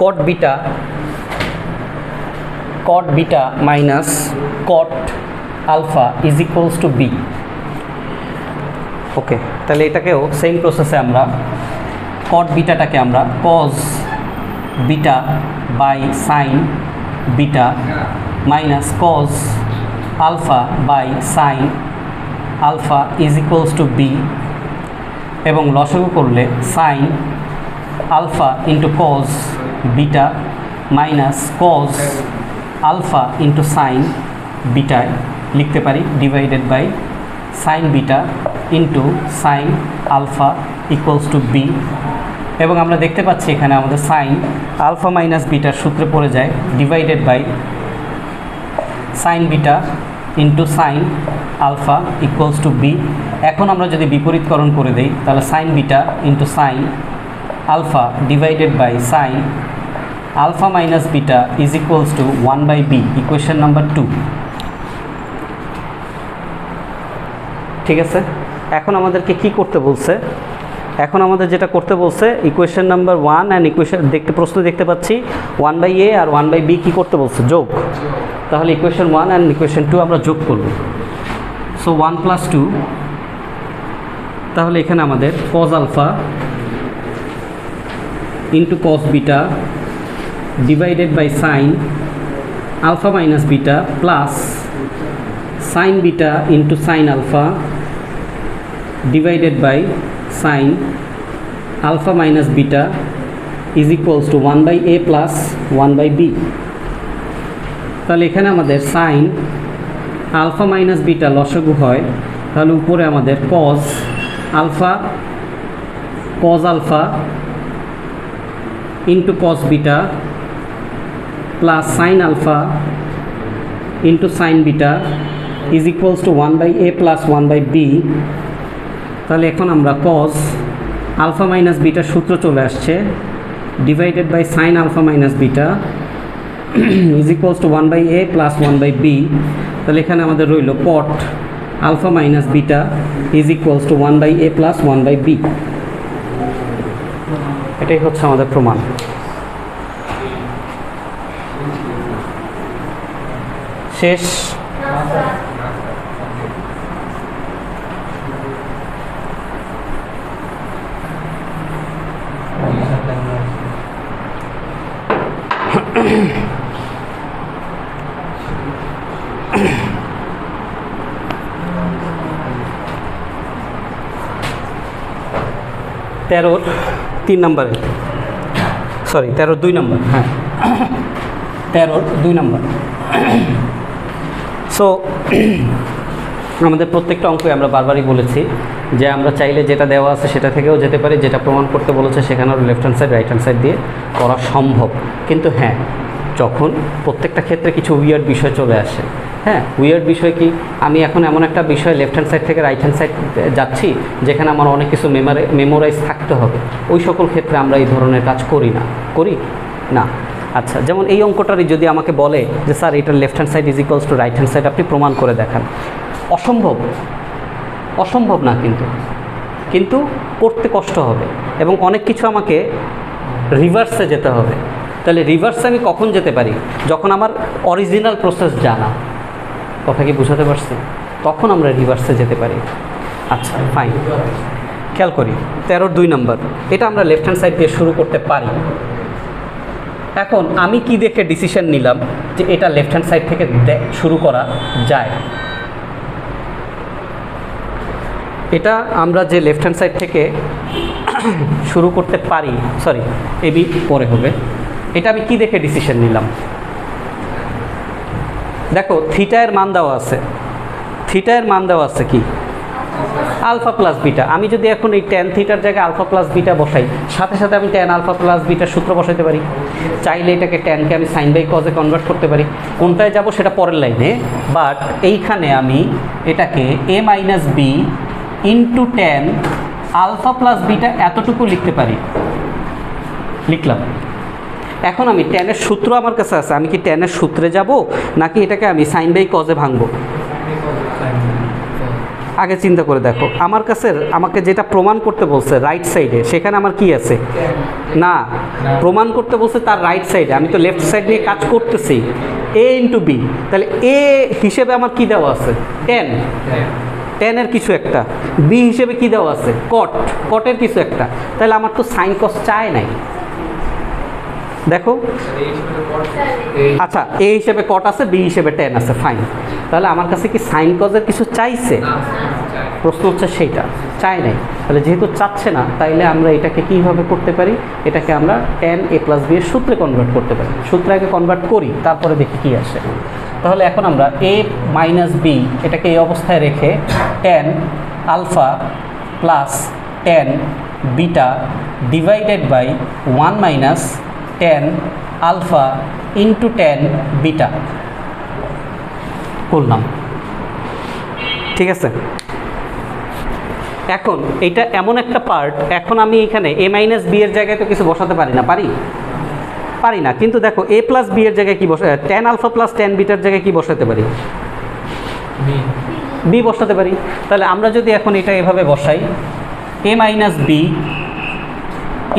cot beta minus cot alpha is equals to b। Okay, তাহলে এটাকেও সেম প্রসেসে আমরা cot বিটাটাকে আমরা cos beta by sine beta minus cos alpha by sine alpha is equals to b, এবং লসাগু করলে sine alpha into cos beta minus cos alpha into sine বিটায় লিখতে পারি divided by sine beta into sine alpha equals to b। এবং আমরা দেখতে পাচ্ছি এখানে আমাদের সাইন আলফা মাইনাস বিটার সূত্রে পড়ে যায় divided by sine beta into sine alpha equals to b। এখন আমরা যদি বিপরীতকরণ করে দেই তাহলে sine beta into sine alpha divided by sine alpha minus beta is equals to 1/b, equation number 2। ঠিক আছে, এখন আমাদেরকে কি করতে বলছে? এখন আমাদের যেটা করতে বলছে, ইকুয়েশন নাম্বার 1 অ্যান্ড ইকুয়েশন প্রশ্ন দেখতে পাচ্ছি 1/a আর 1/b কি করতে বলছে? যোগ। তাহলে ইকুয়েশন 1 অ্যান্ড ইকুয়েশন 2 আমরা যোগ করব। সো 1 + 2, তাহলে এখানে আমাদের cos alpha into cos beta divided by sine alpha minus beta plus sine beta into sine alpha divided by sine alpha minus beta is equals to 1/a plus 1/b। তাহলে এখানে আমাদের sign alpha minus beta লসাগু হয়, তাহলে উপরে আমাদের cos alpha into cos beta plus sine alpha into sine beta is equals to 1/a plus 1/b। তাহলে এখন আমরা cos আলফা মাইনাস বিটার সূত্র চলে আসছে, divided by sine alpha minus beta is equals to 1/a plus 1/b। তাহলে এখানে আমাদের রইল cot alpha minus beta is equals to 1/a plus 1/b। এটাই হচ্ছে আমাদের প্রমাণ। শেষ। তেরোর 3 নম্বরে, সরি 13-র 2 নম্বর, হ্যাঁ 13-র 2 নম্বর। সো আমাদের প্রত্যেকটা অঙ্কই আমরা বারবারই বলেছি যে আমরা চাইলে যেটা দেওয়া আছে সেটা থেকেও যেতে পারি, যেটা প্রমাণ করতে বলেছে সেখানেও left hand side right hand side দিয়ে করা সম্ভব। কিন্তু হ্যাঁ, যখন প্রত্যেকটা ক্ষেত্রে কিছু উইয়ার্ড বিষয় চলে আসে, হ্যাঁ উইয়ার্ড বিষয় কি, আমি এখন এমন একটা বিষয় লেফট হ্যান্ড সাইড থেকে রাইট হ্যান্ড সাইড যাচ্ছি যেখানে আমার অনেক কিছু মেমোরাইজ থাকতে হবে, ওই সকল ক্ষেত্রে আমরা এই ধরনের কাজ করি না। আচ্ছা, যেমন এই অঙ্কটারই যদি আমাকে বলে যে স্যার এটা left hand side is equals two right hand side, আপনি প্রমাণ করে দেখান, অসম্ভব না, কিন্তু করতে কষ্ট হবে এবং অনেক কিছু আমাকে রিভার্সে যেতে হবে। তাহলে রিভার্সে আমি কখন যেতে পারি? যখন আমার অরিজিনাল প্রসেস জানা। কথা কি বুঝাতে পারছি? তখন আমরা রিভার্সে যেতে পারি। আচ্ছা ফাইন, খেয়াল করি 13-র 2 নম্বর, এটা আমরা লেফট হ্যান্ড সাইড দিয়ে শুরু করতে পারি। এখন আমি কি দেখে ডিসিশন নিলাম যে এটা লেফট হ্যান্ড সাইড থেকে শুরু করা যায়? এটা আমরা যে লেফট হ্যান্ড সাইড থেকে শুরু করতে পারি, সরি এবি পরে হবে, এটা আমি কি দেখে ডিসিশন নিলাম? দেখো থিটা এর মান দেওয়া আছে, কি আলফা প্লাস বিটা। আমি যদি এখন এই ট্যান থিটার জায়গায় আলফা প্লাস বিটা বসাই, সাথে সাথে আমি ট্যান আলফা প্লাস বিটার সূত্র বসাইতে পারি। চাইলে এটাকে ট্যানকে আমি সাইন বাই কজে কনভার্ট করতে পারি। কোনটায় যাব সেটা পরের লাইনে, বাট এইখানে আমি এটাকে a minus B into tan alpha plus beta এতটুকু লিখতে পারি, লিখলাম। এখন আমি ট্যানের সূত্র আমার কাছে আছে, আমি কি ট্যানের সূত্রে যাব নাকি এটাকে আমি সাইন বাই কজে ভাঙবো? আগে চিন্তা করে দেখো, আমার কাছে আমাকে যেটা প্রমাণ করতে বলছে রাইট সাইডে, সেখানে আমার কি আছে? না, প্রমাণ করতে বলছে তার রাইট সাইডে, আমি তো লেফট সাইড নিয়ে কাজ করতেছি, a ইন্টু বি। তাহলে a হিসেবে আমার কি দেওয়া আছে? ট্যানের কিছু একটা। বি হিসেবে কি দেওয়া আছে? কটের কিছু একটা। তাহলে আমার তো সাইন কস চায় নাই। দেখো আচ্ছা, এ হিসেবে কট আছে, বি হিসেবে ট্যান আছে, ফাইন। তাহলে আমার কাছে কি সাইন কজের কিছু চাইছে? প্রশ্ন হচ্ছে সেইটা চাই নাই। তাহলে যেহেতু চাচ্ছে না, তাইলে আমরা এটাকে কীভাবে করতে পারি? এটাকে আমরা ট্যান a প্লাস বি এর সূত্রে কনভার্ট করতে পারি। সূত্রে আগে কনভার্ট করি, তারপরে দেখি কী আসে। তাহলে এখন আমরা a মাইনাস বি এটাকে এই অবস্থায় রেখে tan alpha plus tan beta divided by 1 minus tan alpha into tan beta করলাম। ঠিক আছে, এখন এটা এমন একটা পার্ট, এখন আমি এখানে a মাইনাস বি এর জায়গায় তো কিছু বসাতে পারি না? পারি না, কিন্তু দেখো এ প্লাস বি এর জায়গায় কি বসে, ট্যান আলফা প্লাস ট্যান বিটার জায়গায় কি বসাতে পারি, বি বসাতে পারি। তাহলে আমরা যদি এখন এটা এভাবে বসাই, A minus B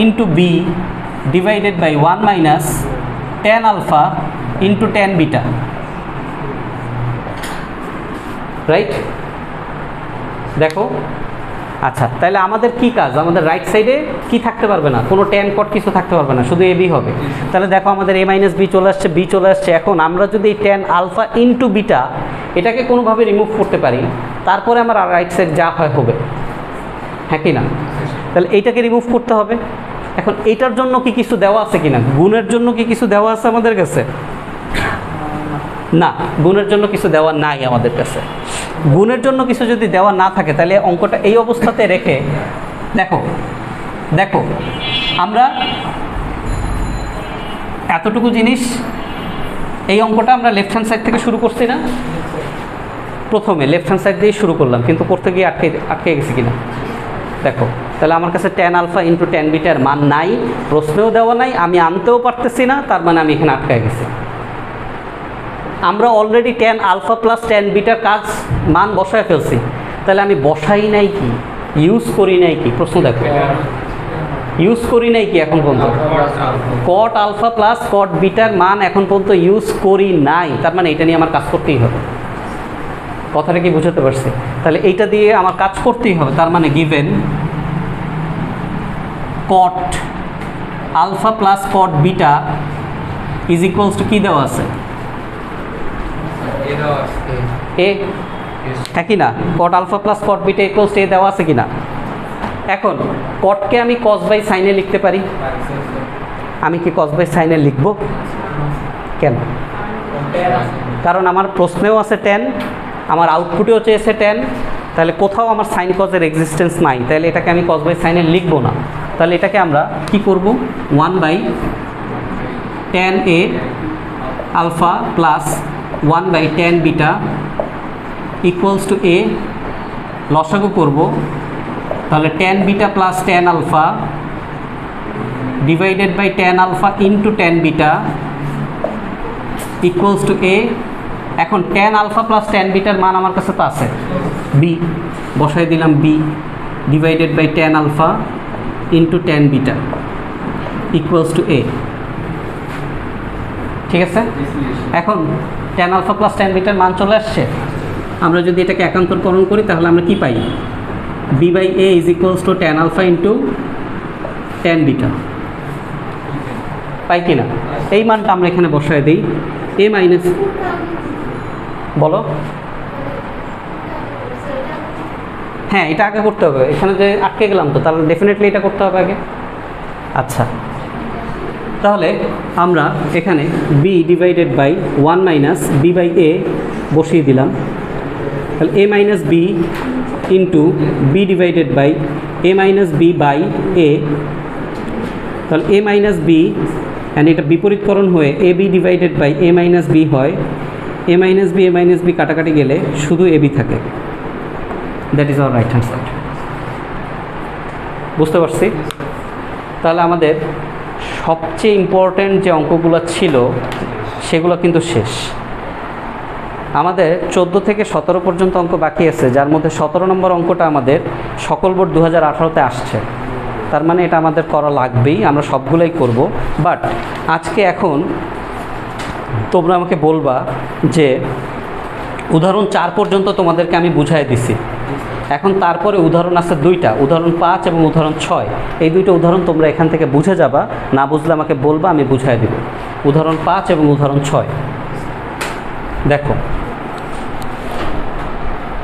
into B divided by 1 minus tan alpha into tan beta, right? দেখো, আচ্ছা তাহলে আমাদের কি কাজ, আমাদের রাইট সাইডে কি থাকতে পারবে না, কোনো ট্যান কট কিছু থাকতে পারবে না, শুধু এ বি হবে। তাহলে দেখো আমাদের এ মাইনাস বি চলে আসছে, বি চলে আসছে। এখন আমরা যদি এই ট্যান আলফা ইন্টু বিটা এটাকে কোনোভাবে রিমুভ করতে পারি, তারপরে আমার রাইট সাইড যা হয় হবে, হ্যাঁ কি না? তাহলে এইটাকে রিমুভ করতে হবে। এখন এইটার জন্য কি কিছু দেওয়া আছে কিনা, গুণের জন্য কি কিছু দেওয়া আছে আমাদের কাছে? না, গুণের জন্য কিছু দেওয়া নাই আমাদের কাছে। গুণের জন্য কিছু যদি দেওয়া না থাকে তাহলে অঙ্কটা এই অবস্থাতে রেখে দেখো, দেখো আমরা এতটুকু জিনিস, এই অঙ্কটা আমরা লেফট হ্যান্ড সাইড থেকে শুরু করছি না, প্রথমে লেফট হ্যান্ড সাইড দিয়ে শুরু করলাম, কিন্তু করতে গিয়ে আটকে গেছি কিনা দেখো। তাহলে আমার কাছে ট্যান আলফা ইন্টু ট্যান বিটার মান নাই, প্রশ্নেও দেওয়া নাই, আমি আনতেও পারতেছি না, তার মানে আমি এখানে আটকে গেছি। আমরা already tan alpha plus tan বিটার কাজ মান বসায় ফেলছি, তাহলে আমি বসাই নাই কি, ইউজ করি নাই কি, প্রশ্ন দেখো, ইউজ করি নাই কি এখন পর্যন্ত, কট আলফা প্লাস কট বিটার মান এখন পর্যন্ত ইউজ করি নাই, তার মানে এটা নিয়ে আমার কাজ করতেই হবে। কথাটা কি বুঝতে পারছি? তাহলে এইটা দিয়ে আমার কাজ করতেই হবে, তার মানে given cot alpha plus cot beta is equals to কি দেওয়া আছে, এ, হ্যাঁ কি না? Cot alpha plus cot beta equals to A দেওয়া আছে কিনা? এখন কটকে আমি কস বাই সাইনে লিখতে পারি, আমি কি কস বাই সাইনে লিখব? কেন? কারণ আমার প্রশ্নেও আছে ট্যান, আমার আউটপুটেও চেয়েছে ট্যান, তাহলে কোথাও আমার সাইন কজের এক্সিস্টেন্স নাই, তাহলে এটাকে আমি কস বাই সাইনে লিখব না। তাহলে এটাকে আমরা কি করব, 1 by tan uh alpha plus 1 by tan beta equals to A, লসাগু করব, তাহলে tan beta plus tan alpha divided by tan alpha into tan beta equals to A. এখন ট্যান আলফা প্লাস ট্যান বিটার মান আমার কাছে তো আছে, বি বসাই দিলাম, B divided by tan alpha into tan beta equals to A, ঠিক আছে? এখন ট্যান আলফা প্লাস ট্যান বিটার মান চলে আসছে, আমরা যদি এটাকে একান্তরকরণ করি তাহলে আমরা কি পাই, B by A is equals to tan alpha into tan beta, পাই কিনা? এই মানটা আমরা এখানে বসায় দিই, এ মাইনাস, বলো, হ্যাঁ এটা আগে করতে হবে, এখানে যে আটকে গেলাম তো, তাহলে ডেফিনেটলি এটা করতে হবে আগে। আচ্ছা, তাহলে আমরা এখানে B divided by 1 minus B by A বসিয়ে দিলাম, তাহলে A minus B into B divided by A minus B by A, তাহলে এ মাইনাস বি, অ্যান্ড এটা বিপরীতকরণ হয়ে A B divided by A minus B হয়, এ মাইনাস বি কাটাকাটি গেলে শুধু এ বি থাকে, that is our right hand side. বুঝতে পারছি? তাহলে আমাদের সবচেয়ে ইম্পর্ট্যান্ট যে অঙ্কগুলো ছিল সেগুলো কিন্তু শেষ। আমাদের 14 থেকে 17 পর্যন্ত অঙ্ক বাকি আছে, যার মধ্যে 17 নম্বর অঙ্কটা আমাদের সকল বোর্ড 2018-তে আসছে, তার মানে এটা আমাদের করা লাগবেই, আমরা সবগুলোই করব। বাট আজকে এখন তোমরা আমাকে বলবা যে উদাহরণ 4 পর্যন্ত তোমাদেরকে আমি বুঝাই দিছি, এখন তারপরে উদাহরণ আছে 2টা, উদাহরণ 5 এবং উদাহরণ 6, এই 2টা উদাহরণ তোমরা এখান থেকে বুঝে যাবা, না বুঝলে আমাকে বলবা, আমি বুঝাই দেব। উদাহরণ 5 এবং উদাহরণ 6 দেখো।